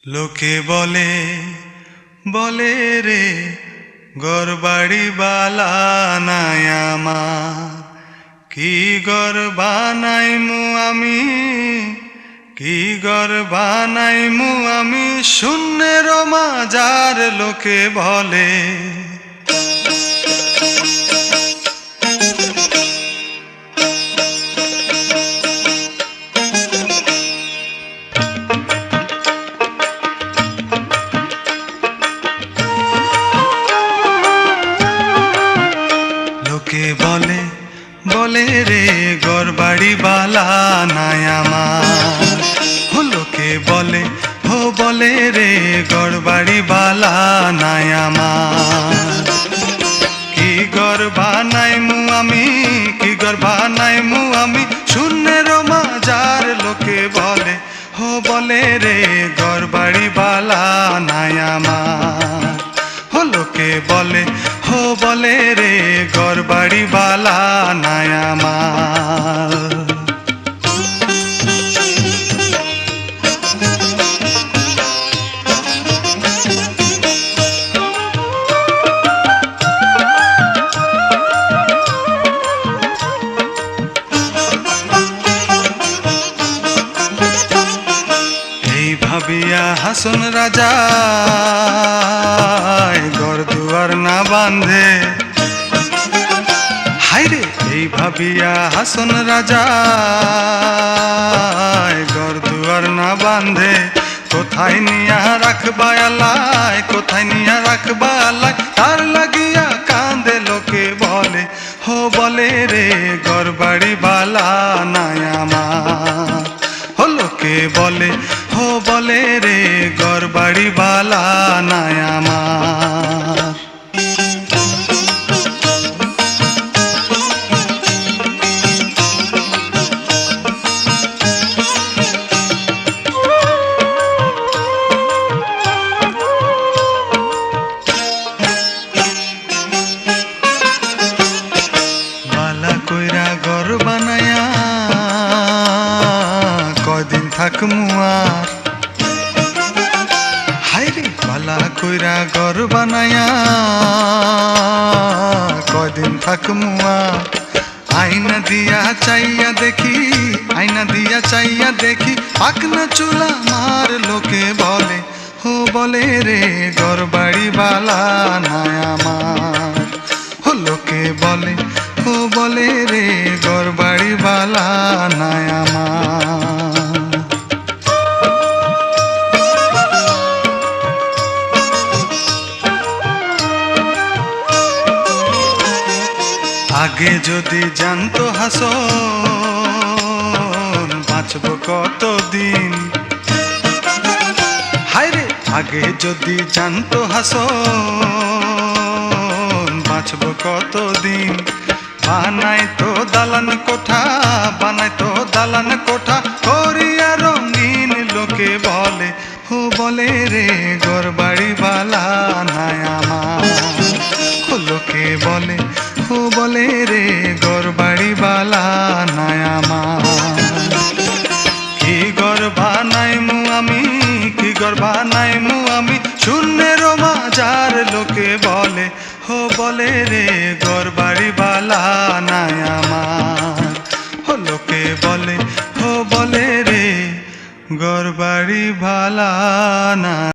লোকে বলে বলে রে গরবাড়ি বালা নাই আমার, কি গর বানাইমু আমি, কি গর বানাইমু আমি শূন্যের মাজার লোকে বলে। লোকে বলে বলে রে গরবাড়ি বালা নাই আমার, লোকে বলে বলে রে গরবাড়ি বালা নাই আমার, কি গর বানাইমু আমি, কি গর বানাইমু আমি শূন্যের মাজার লোকে বলে বলে রে গরবাড়ি বালা নাই আমার, লোকে বলে বলে রে গরবাড়ি বালা নাই আমার। এই ভাবিয়া হাসন রাজা ঘর দুয়ার না বাঁধে, হায়রে এই ভাবিয়া হাসন রাজা ঘর দুয়ার না বাঁধে, কোথায় নিয়া রাখবা আল্লাহ, কোথায় নিয়া রাখবা আল্লাহ তার লাগিয়া কান্দে লোকে বলে বলে রে গরবাড়ি বালা নাই আমার, লোকে বলে বলে রে গরবাড়ি বালা নাই আমার। বালা কইরা ঘর বানায়া কদিন থাকমু আর, হায়রে বালা কইরা ঘর বানায়া কদিন থাকমু আর, আয়না দিয়া চাইয়া দেখি, আয়না দিয়া চাইয়া দেখি পাকনা চুলা মার লোকে বলে বলে রে গরবাড়ি বালা নাই আমার, লোকে বলে বলে রে গরবাড়ি বালা নাই আমার। আগে যদি জানতো হাসন বাঁচবো কতদিন, হায়রে আগে যদি জানতো হাসন বাঁচবো কতদিন, বানাই তো দালান কোঠা, বানাই তো দালান কোঠা করিয়া রঙিন লোকে বলে বলে রে গরবাড়ি বালা নাই আমার, লোকে বলে বলে রে গরবাড়ি বালা নাই আমার, কি গর বানাইমু আমি, কি গর বানাইমু আমি শূন্যের মাজার লোকে বলে বলে রে গরবাড়ি বালা নাই আমার, লোকে বলে বলে রে গরবাড়ি বালা নাই।